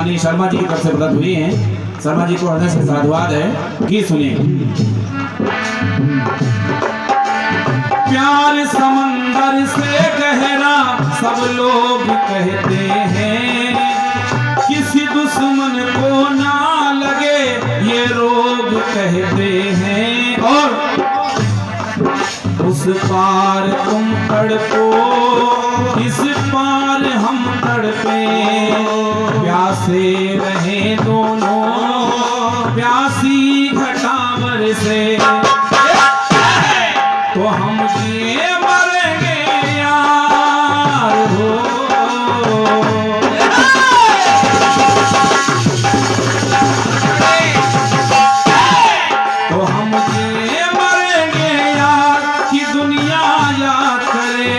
शर्मा जी की तरफ से प्रदत्त हुई हैं। शर्मा जी को हृदय से साधुवाद है। गीत सुनिए। प्यार समंदर से गहरा सब लोग कहते हैं, किसी दुश्मन को ना लगे ये रोग कहते हैं। और उस पार तुम तड़पो, इस पार हम तड़पे, प्यासे रहे दोनों प्यासी घटावर से, तो हम जिए मरेंगे यार हो। तो हम जिए मरेंगे यार कि दुनिया याद करे,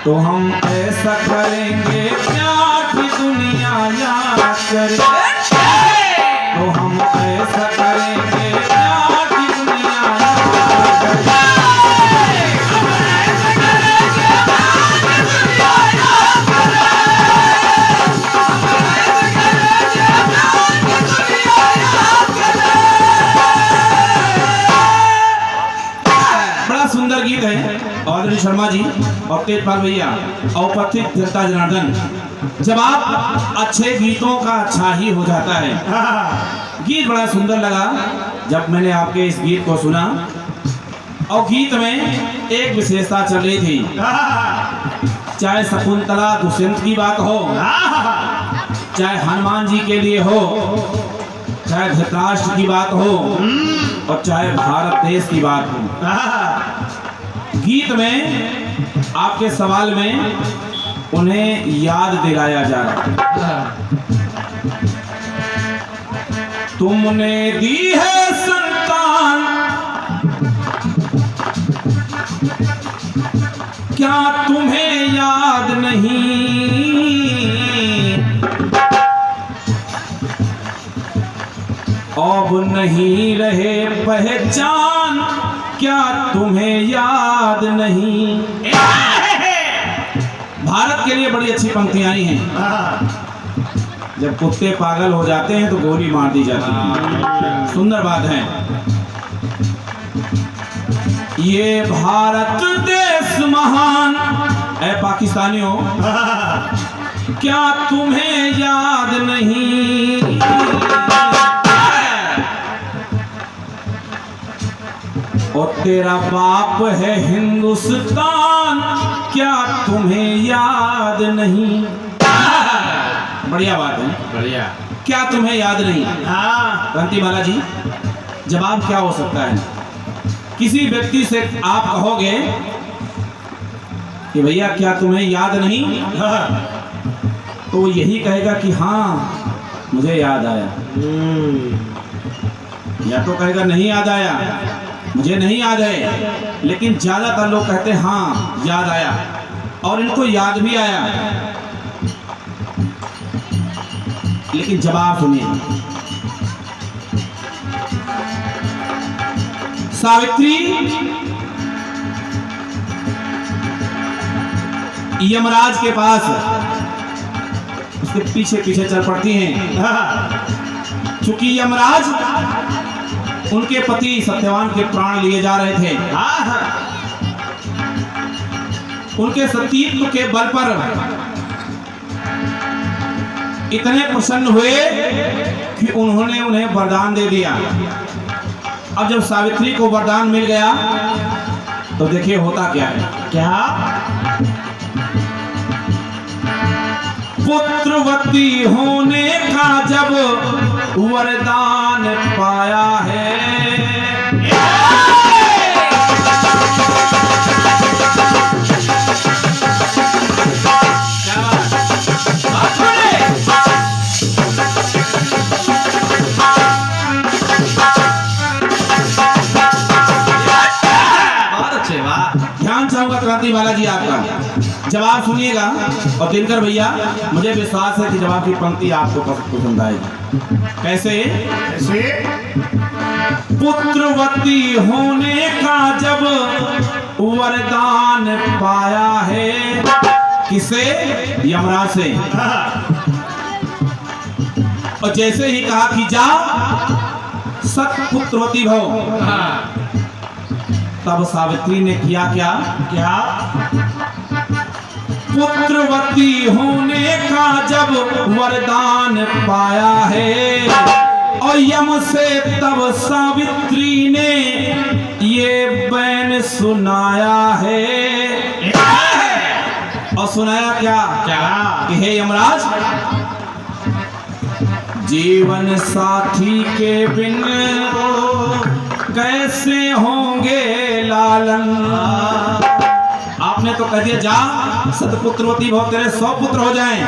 तो हम ऐसा करेंगे प्यार की दुनिया याद करे, तो हम ऐसा करेंगे प्यार की दुनिया याद करे। बड़ा सुंदर गीत है आदरणीय शर्मा जी और तेजपाल भैया और उपस्थित जनता जनार्दन। जब आप अच्छे गीतों का अच्छा ही हो जाता है। गीत बड़ा सुंदर लगा जब मैंने आपके इस गीत को सुना। और गीत में एक विशेषता चल रही थी, चाहे शकुंतला दुष्यंत की बात हो, चाहे हनुमान जी के लिए हो, चाहे धृतराष्ट्र की बात हो, और चाहे भारत देश की बात हो। गीत में आपके सवाल में उन्हें याद दिलाया जा रहा है। तुमने दी है संतान, क्या तुम्हें याद नहीं, अब नहीं रहे पहचान, क्या तुम्हें याद नहीं। भारत के लिए बड़ी अच्छी पंक्तियां आई हैं। जब कुत्ते पागल हो जाते हैं तो गोली मार दी जाती है। सुंदर बात है। ये भारत देश महान है पाकिस्तानियों, क्या तुम्हें याद नहीं, और तेरा बाप है हिंदुस्तान, क्या तुम्हें याद नहीं। बढ़िया बात है, बढ़िया। क्या तुम्हें याद नहीं। क्रांति माला जी, जवाब क्या हो सकता है? किसी व्यक्ति से आप कहोगे कि भैया क्या तुम्हें याद नहीं, तो यही कहेगा कि हाँ मुझे याद आया, या तो कहेगा नहीं याद आया, मुझे नहीं याद है। लेकिन ज्यादातर लोग कहते हैं हाँ याद आया, और इनको याद भी आया। लेकिन जवाब सुनिए। सावित्री यमराज के पास उसके पीछे पीछे चल पड़ती हैं। चूंकि यमराज उनके पति सत्यवान के प्राण लिए जा रहे थे। उनके सतीत्व के बल पर इतने प्रसन्न हुए कि उन्होंने उन्हें वरदान दे दिया। अब जब सावित्री को वरदान मिल गया तो देखिए होता क्या है। क्या? पुत्रवती होने का जब वरदान पाया है, ध्यान चाहूंगा क्रांति वाला जी आपका जवाब सुनिएगा। और दिनकर भैया, मुझे विश्वास है कि जवाब की पंक्ति आपको पसंद आएगी। कैसे? पुत्रवती होने का जब वरदान पाया है, किससे? यमराज से। और जैसे ही कहा कि जा सत्पुत्रवती भव, तब सावित्री ने किया क्या? क्या? पुत्रवती होने का जब वरदान पाया है, और यम से तब सावित्री ने ये बैन सुनाया है। और सुनाया क्या? क्या? कि हे यमराज, जीवन साथी के बिन कैसे होंगे लालन। आपने तो कह दिया जा सतपुत्रवती भव, तेरे 100 पुत्र हो जाएं,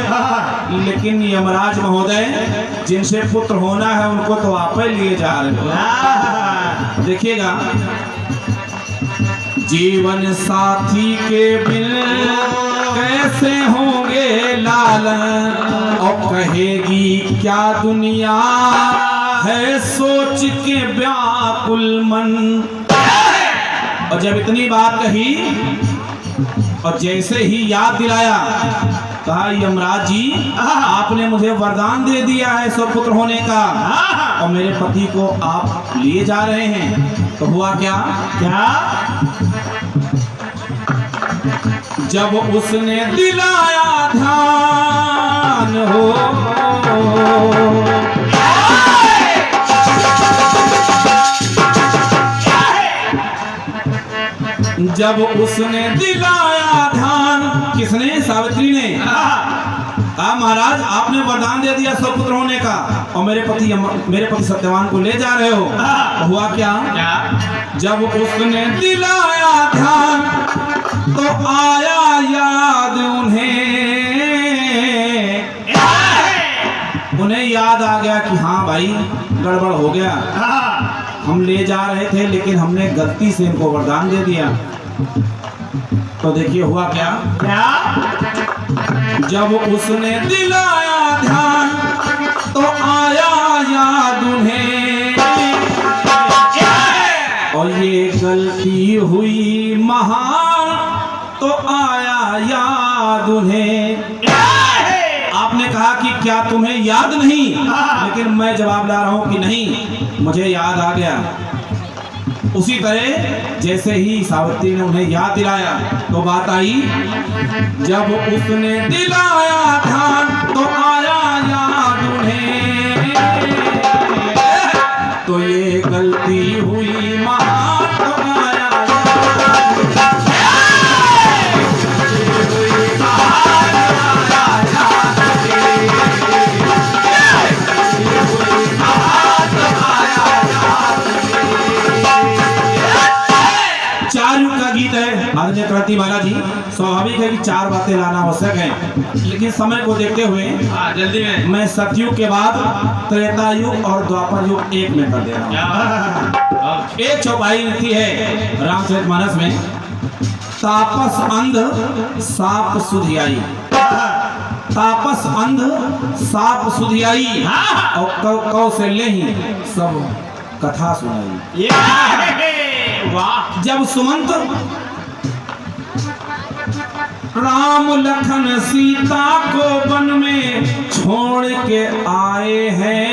लेकिन यमराज महोदय जिनसे पुत्र होना है उनको तो आप ही लिए जा रहे हो। देखिएगा, जीवन साथी के बिन कैसे होंगे लालन, और कहेगी क्या दुनिया है सोच के व्याकुल मन। और जब इतनी बात कही और जैसे ही याद दिलाया, कहा यमराज जी आपने मुझे वरदान दे दिया है 100 पुत्र होने का, और मेरे पति को आप लिए जा रहे हैं। तो हुआ क्या? क्या? जब उसने दिलाया ध्यान हो, जब उसने दिलाया ध्यान, किसने? सावित्री ने। कहा महाराज आपने वरदान दे दिया 100 पुत्र होने का, और मेरे पति सत्यवान को ले जा रहे हो। तो हुआ क्या? क्या? जब उसने दिलाया ध्यान तो आया याद उन्हें याद आ गया कि हाँ भाई गड़बड़ हो गया, हम ले जा रहे थे लेकिन हमने गलती से इनको वरदान दे दिया। तो देखिए हुआ क्या? क्या? जब उसने दिलाया ध्यान तो आया याद उन्हें, और ये गलती हुई महान तो आया याद उन्हें। आपने कहा कि क्या तुम्हें याद नहीं? लेकिन मैं जवाब ला रहा हूं कि नहीं, मुझे याद आ गया। उसी तरह जैसे ही सावित्री ने उन्हें याद दिलाया तो बात आई, जब उसने दिलाया ध्यान तो आया याद उन्हें, तो ये गलती हुई महान तो आया गीत है आदरणीय क्रांति महाराज जी। स्वाभाविक है कि 4 बातें लाना आवश्यक है, लेकिन समय को देखते हुए जल्दी में मैं सतयुग के बाद त्रेता युग और द्वापर युग एक में कर दे रहा हूँ। एक चौपाई लिखी है रामचरितमानस में, तापस अंध साप सुधियाई, तापस अंध साप सुधियाई, और कौशल्य ही सब कथा सुनाई। वाह! जब सुमंत राम लखन सीता को वन में छोड़ के आए हैं,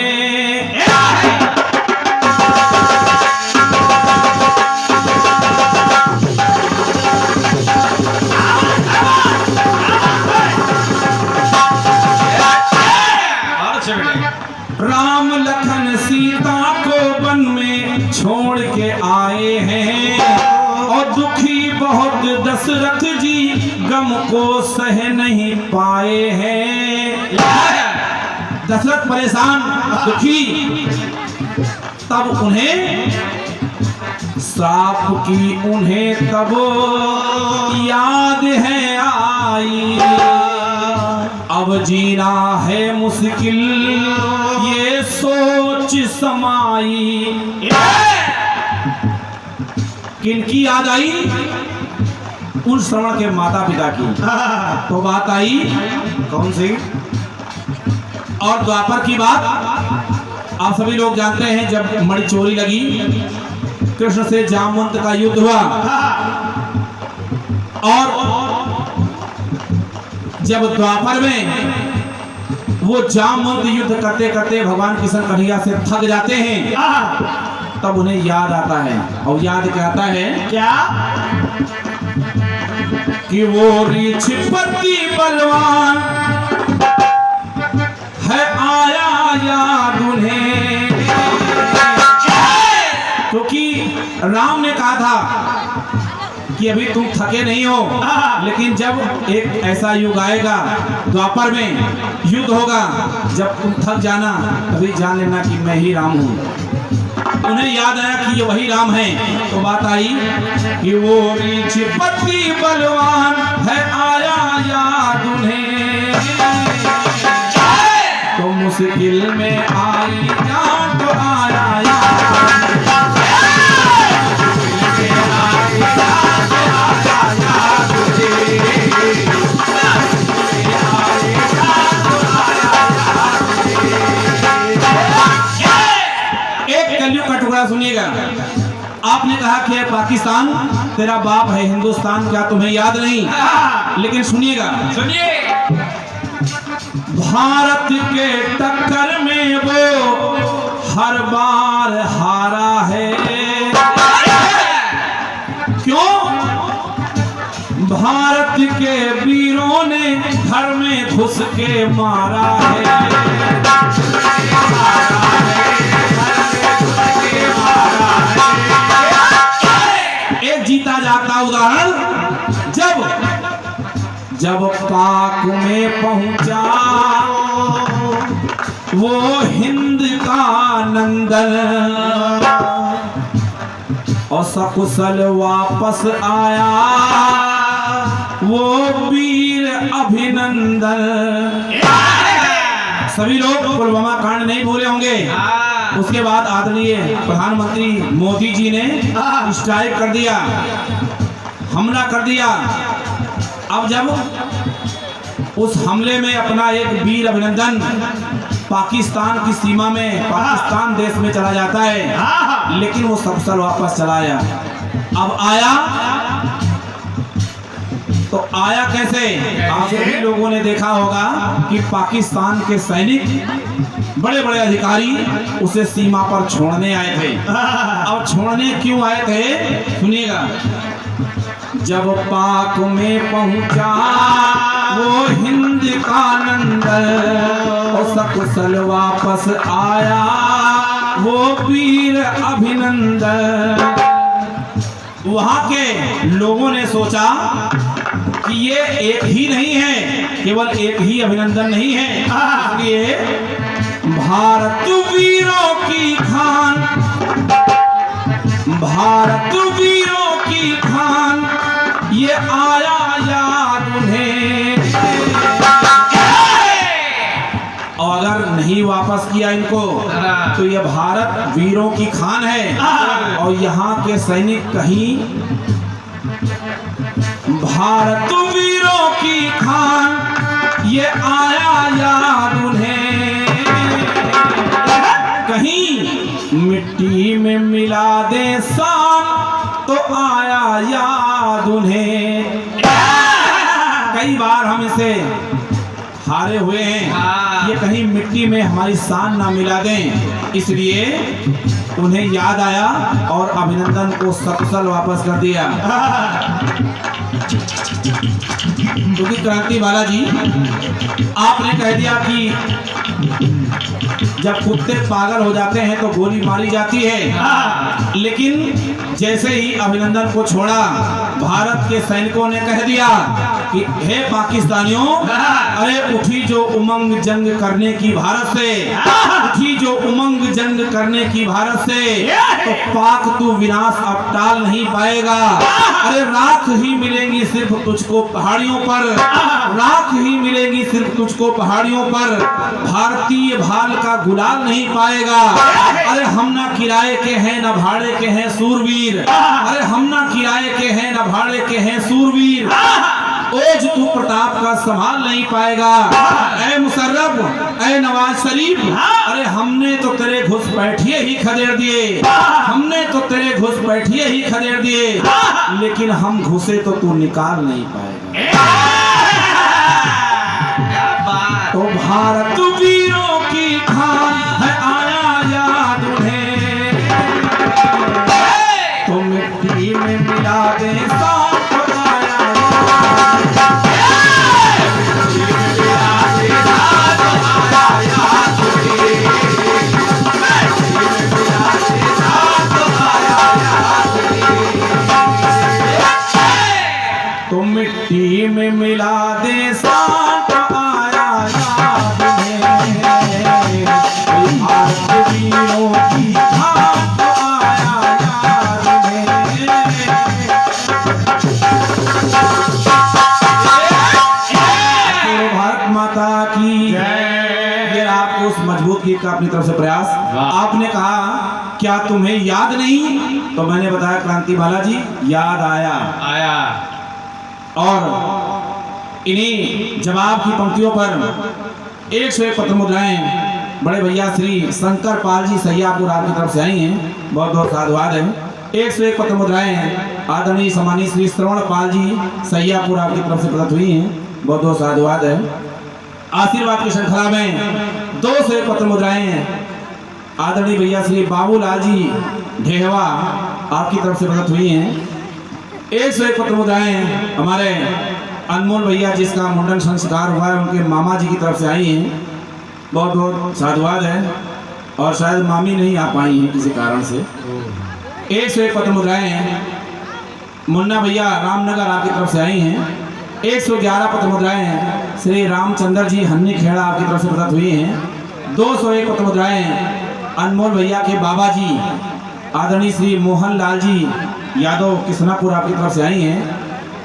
राम लखन सीता को वन में छोड़ के आए हैं, और दुखी बहुत दशरथ जी गम को सह नहीं पाए हैं। दशरथ परेशान दुखी, तब उन्हें श्राप की उन्हें तब याद है आई, अब जीना है मुश्किल ये सोच समाई। किनकी याद आई? उन श्रवण के माता पिता की। तो बात आई कौन सी? और द्वापर की बात आप सभी लोग जानते हैं, जब मणि चोरी लगी, कृष्ण से जामवंत का युद्ध हुआ, और जब द्वापर में वो जामवंत युद्ध करते करते भगवान कृष्ण कन्हैया से थक जाते हैं, तब उन्हें याद आता है, और याद क्या आता है क्या? कि वो ऋषिपति बलवान है, आया याद उन्हें। क्योंकि राम ने कहा था कि अभी तुम थके नहीं हो, लेकिन जब एक ऐसा युग आएगा द्वापर में युद्ध होगा, जब तुम थक जाना तभी जान लेना कि मैं ही राम हूँ। उन्हें याद आया कि ये वही राम है, तो बात आई कि वो ऋषिपति बलवान है, आया याद उन्हें। तो मुश्किल में आई जान तो आया याद, सुनिएगा। आपने कहा कि पाकिस्तान तेरा बाप है, हिंदुस्तान क्या तुम्हें याद नहीं? लेकिन सुनिएगा, सुनिए। भारत के टक्कर में वो हर बार हारा है। क्यों? भारत के वीरों ने घर में घुस के मारा है। एक जीता जाता उदाहरण, जब पाक में पहुंचा वो हिंद का नंदन, और सकुशल वापस आया वो वीर अभिनंदन। सभी लोग पुलवामा कांड नहीं भूले होंगे। उसके बाद आदरणीय प्रधानमंत्री मोदी जी ने स्ट्राइक कर दिया, हमला कर दिया। अब जब उस हमले में अपना एक वीर अभिनंदन पाकिस्तान की सीमा में, पाकिस्तान देश में चला जाता है, लेकिन वो सकुशल वापस चला आया। अब आया तो आया कैसे? आप सभी लोगों ने देखा होगा कि पाकिस्तान के सैनिक, बड़े बड़े अधिकारी उसे सीमा पर छोड़ने आए थे। अब छोड़ने क्यों आए थे? सुनिएगा। जब पाक में पहुंचा वो हिंद का नंदन, और सकुशल वापस आया वो वीर अभिनंदन। वहां के लोगों ने सोचा कि ये एक ही नहीं है, केवल एक ही अभिनंदन नहीं है, इसलिए भारत वीरों की खान, भारत वीरों की खान, ये आया याद उन्हें। और अगर नहीं वापस किया इनको तो ये भारत वीरों की खान है, और यहाँ के सैनिक कहीं भारत वीरों की खान, ये आया याद उन्हें। कहीं मिट्टी में मिला दे शान, तो आया याद उन्हें। कई बार हम इसे हारे हुए हैं, ये कहीं मिट्टी में हमारी शान ना मिला दें, इसलिए उन्हें याद आया और अभिनंदन को सकुशल वापस कर दिया। क्योंकि क्रांति बालाजी, आपने कह दिया कि जब कुत्ते पागल हो जाते हैं तो गोली मारी जाती है, लेकिन जैसे ही अभिनंदन को छोड़ा, भारत के सैनिकों ने कह दिया कि हे पाकिस्तानियों, अरे उठी जो उमंग जंग करने की भारत से, उठी जो उमंग जंग करने की भारत से, तो पाक तू विनाश अब टाल नहीं पाएगा। अरे राख ही मिलेंगी सिर्फ तुझको पहाड़ियों पर, राख ही मिलेंगी सिर्फ तुझको पहाड़ियों पर, भारतीय भाल का गुलाल नहीं पाएगा। अरे हम ना किराए के हैं ना भाड़े के हैं सूरवीर, अरे हम ना किराए के हैं ना भाड़े के हैं सूरवीर, ओज तू प्रताप का संभाल नहीं पाएगा। ऐ मुशर्रफ, ऐ नवाज शरीफ, अरे हमने तो तेरे घुसपैठिए ही खदेड़ दिए, हमने तो तेरे घुसपैठिए ही खदेड़ दिए, लेकिन हम घुसे तो तू निकाल नहीं पाएगा। भारत वीरों की खान है आया याद उन्हें, तो मिट्टी में मिला दे साथ आया याद। मिट्टी में मिला दे साथ आया याद उन्हें, मिट्टी में मिला दे साथ आया याद उन्हें, तो मिट्टी में मिला दे साथ आया याद उन्हें, भारत वीरों की खान आया याद उन्हें। भारत माता की ये आपको उस मजबूत गीत का अपनी तरफ से प्रयास। वाह। आपने कहा क्या तुम्हें याद नहीं, तो मैंने बताया क्रांति बालाजी याद आया। आया। और इन्हीं जवाब की पंक्तियों पर 101 पत्र मुद्राएं बड़े भैया श्री शंकर पाल जी सैयापुर आपकी तरफ से आई हैं, बहुत बहुत साधुवाद है। 101 पत्र मुद्राएं आदरणीय सम्मानित श्री श्रवण पाल जी सैयापुर आपकी तरफ से प्रदत्त हुई हैं, बहुत बहुत साधुवाद है। आशीर्वाद की श्रृंखला में 201 पत्र मुद्राएं आदरणीय भैया श्री बाबूलाल जी ढेहवा आपकी तरफ से प्रदत्त हुई हैं। 101 पत्र मुद्राएं हमारे अनमोल भैया जिसका मुंडन संस्कार हुआ है उनके मामा जी की तरफ से आई हैं, बहुत बहुत साधुवाद है। और शायद मामी नहीं आ पाई हैं किसी कारण से। 101 पत्र मुद्राएं मुन्ना भैया रामनगर आपकी तरफ से आई हैं। 111 पत्र मुद्राएं श्री रामचंद्र जी हन्नी खेड़ा आपकी तरफ से प्रदत्त हुई हैं। 201 पत्र मुद्राएं अनमोल भैया के बाबा जी आदरणीय श्री मोहन लाल जी यादव किसनापुर आपकी तरफ से आई हैं।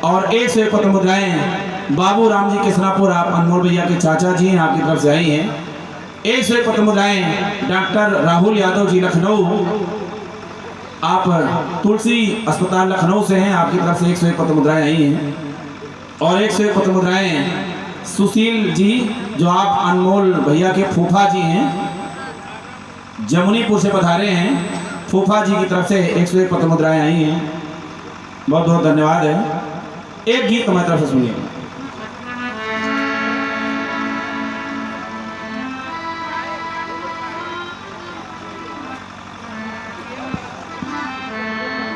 और 101 पत्र मुद्राएं बाबू राम जी किसनापुर आप अनमोल भैया के चाचा जी हैं आपकी तरफ से आई हैं। 101 पत्र मुद्राएं डॉक्टर राहुल यादव जी लखनऊ आप तुलसी अस्पताल लखनऊ से हैं, आपकी तरफ से 101 पत्र मुद्राएं आई हैं। और 101 पत्र मुद्राएं सुशील जी जो आप अनमोल भैया के फूफा जी हैं, जमुनीपुर से पधारे हैं, फूफा जी की तरफ से 101 पत्र मुद्राएं आई हैं, बहुत बहुत धन्यवाद है। एक गीत हमारी तरफ से सुनिए।